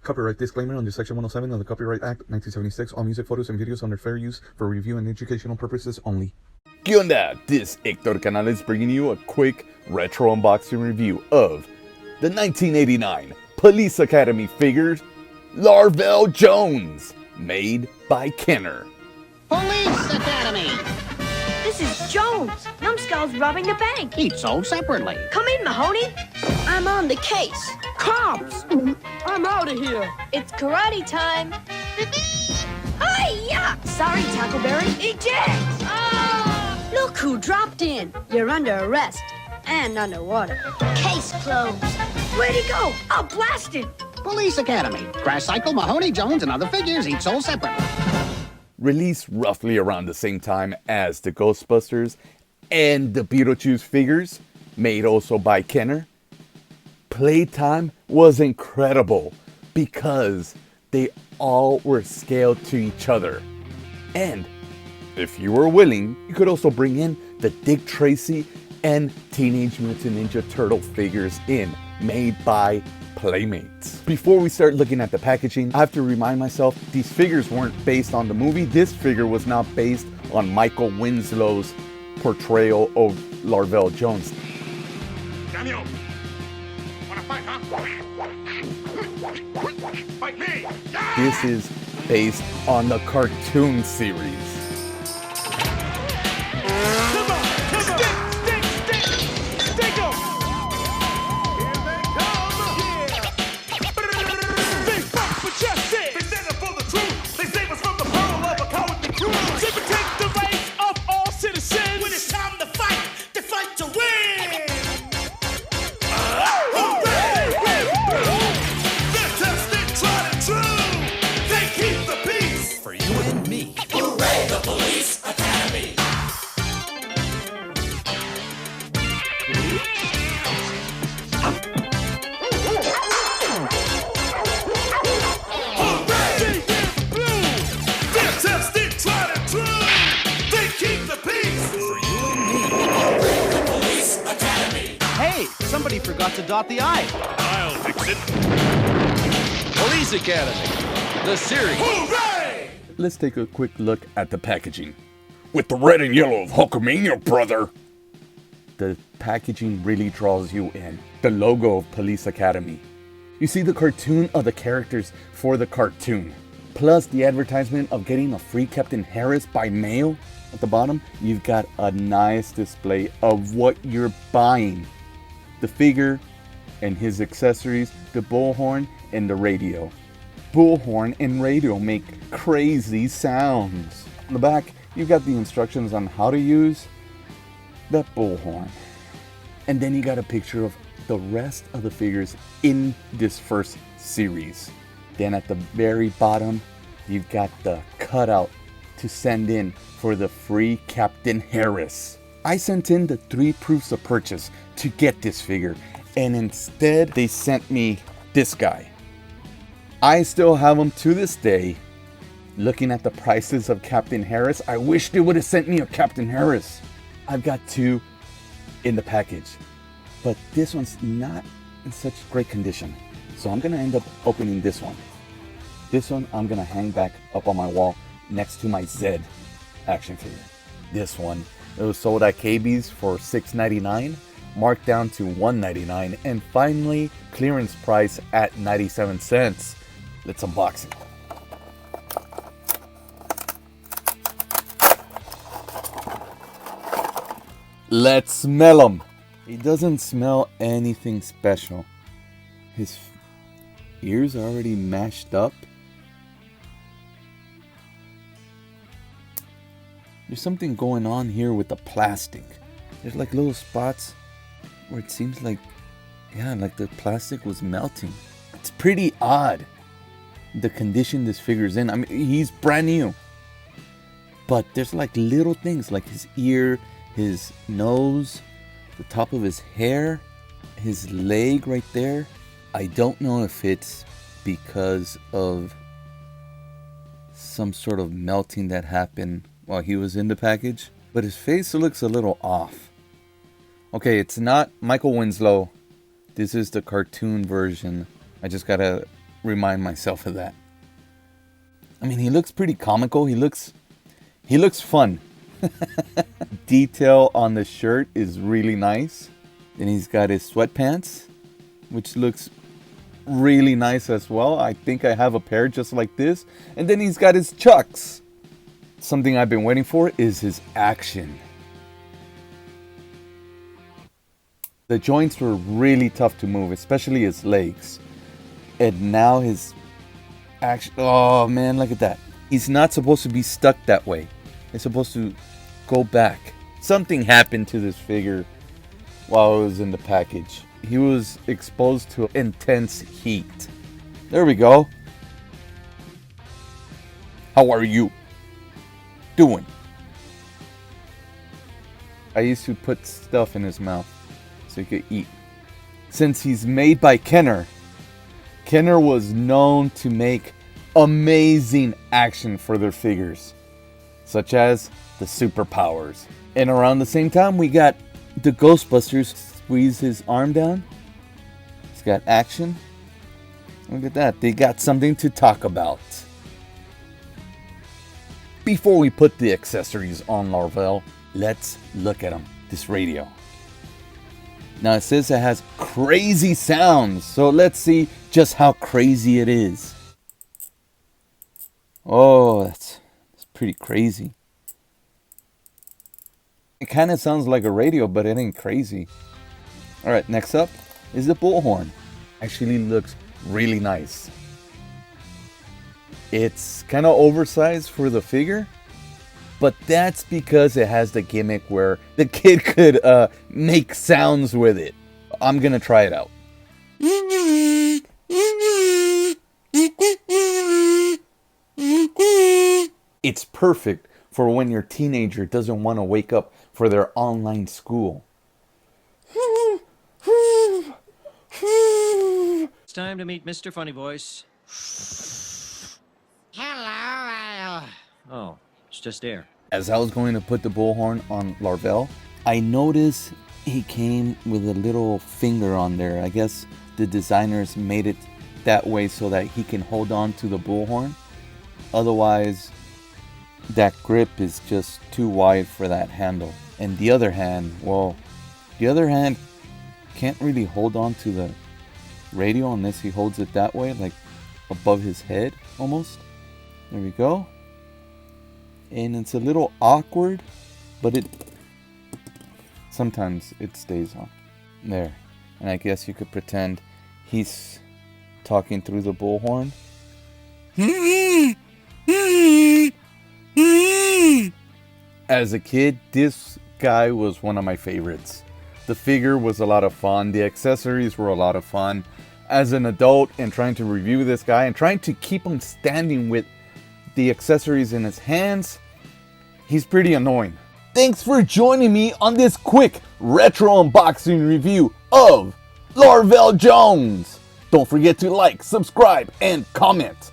Copyright disclaimer under Section 107 of the Copyright Act 1976. All music, photos, and videos under fair use for review and educational purposes only. ¿Qué onda? This Hector Canal is bringing you a quick retro unboxing review of the 1989 Police Academy figures Larvell Jones, made by Kenner. Police Academy! This is Jones. Numbskull's robbing the bank. Each sold separately. Come in, Mahoney. I'm on the case. Cops! I'm out of here! It's karate time. Hi-ya! Sorry, Tackleberry. Eject! Ah! Look who dropped in. You're under arrest. And underwater. Case closed. Where'd he go? I'll blast him. Police Academy. Crash Cycle, Mahoney, Jones, and other figures each sold separately. Released roughly around the same time as the Ghostbusters and the Beetlejuice figures, made also by Kenner. Playtime was incredible because they all were scaled to each other. And if you were willing, you could also bring in the Dick Tracy and Teenage Mutant Ninja Turtle figures in, made by Playmates. Before we start looking at the packaging, I have to remind myself these figures weren't based on the movie. This figure was not based on Michael Winslow's portrayal of Larvell Jones. Daniel, wanna fight, huh? Fight me! Yeah! This is based on the cartoon series. Come on! Stick 'em! Here they come! They fight for justice! They stand up for the truth! They save us from the power of a cowardly crew! They protect the rights of all citizens! When it's time to fight, they fight to win! Hooray! They're tested, tried and true! They keep the peace! For you and me. Hooray! The Police Academy! Hey, somebody forgot to dot the I. I'll fix it. Police Academy, the series. Hooray! Let's take a quick look at the packaging. With the red and yellow of Hulkamania, brother! The packaging really draws you in. The logo of Police Academy. You see the cartoon of the characters for the cartoon. Plus the advertisement of getting a free Captain Harris by mail. At the bottom, you've got a nice display of what you're buying. The figure and his accessories, the Bullhorn and the radio. Bullhorn and radio make crazy sounds. On the back, you've got the instructions on how to use that Bullhorn. And then you got a picture of the rest of the figures in this first series. Then at the very bottom, you've got the cutout to send in for the free Captain Harris. I sent in the 3 proofs of purchase to get this figure, and instead they sent me this guy. I still have him to this day. Looking at the prices of Captain Harris, I wish they would have sent me a Captain Harris. I've got 2 in the package, but this one's not in such great condition. So I'm gonna end up opening this one. This one I'm gonna hang back up on my wall next to my Zed action figure. This one, it was sold at KB's for $6.99, marked down to $1.99, and finally clearance price at 97 cents. Let's unbox it. Let's smell him. He doesn't smell anything special. His ears are already mashed up. There's something going on here with the plastic. There's like little spots where it seems like, yeah, like the plastic was melting. It's pretty odd, the condition this figure's in. I mean, he's brand new. But there's like little things like his ear, his nose, the top of his hair, his leg right there. I don't know if it's because of some sort of melting that happened while he was in the package, but his face looks a little off. Okay, it's not Michael Winslow. This is the cartoon version. I just gotta remind myself of that. I mean, he looks pretty comical. He looks fun. Detail on the shirt is really nice. Then he's got his sweatpants, which looks really nice as well. I think I have a pair just like this. And then he's got his chucks. Something I've been waiting for is his action. The joints were really tough to move, especially his legs. And now his action, oh man, look at that. He's not supposed to be stuck that way. It's supposed to go back. Something happened to this figure while it was in the package. He was exposed to intense heat. There we go. How are you doing? I used to put stuff in his mouth so he could eat. Since he's made by Kenner, Kenner was known to make amazing action for their figures, such as the superpowers. And around the same time, we got the Ghostbusters. Squeeze his arm down. He's got action. Look at that. They got something to talk about. Before we put the accessories on Larvell, let's look at them. This radio. Now it says it has crazy sounds, so let's see just how crazy it is. Oh, that's pretty crazy. It kind of sounds like a radio, but it ain't crazy. Alright, next up is the Bullhorn. Actually looks really nice. It's kind of oversized for the figure, but that's because it has the gimmick where the kid could make sounds with it. I'm gonna try it out. It's perfect for when your teenager doesn't want to wake up for their online school. It's time to meet Mr. Funny Voice. Hello. Oh, it's just air. As I was going to put the Bullhorn on Larvell, I noticed he came with a little finger on there. I guess the designers made it that way so that he can hold on to the Bullhorn. Otherwise, that grip is just too wide for that handle. And the other hand, well, the other hand can't really hold on to the radio unless he holds it that way, like above his head almost. There we go. And it's a little awkward, but sometimes it stays on. There. And I guess you could pretend he's talking through the Bullhorn. As a kid, this guy was one of my favorites. The figure was a lot of fun. The accessories were a lot of fun. As an adult and trying to review this guy and trying to keep him standing with the accessories in his hands, he's pretty annoying. Thanks for joining me on this quick retro unboxing review of Larvell Jones. Don't forget to like, subscribe, and comment.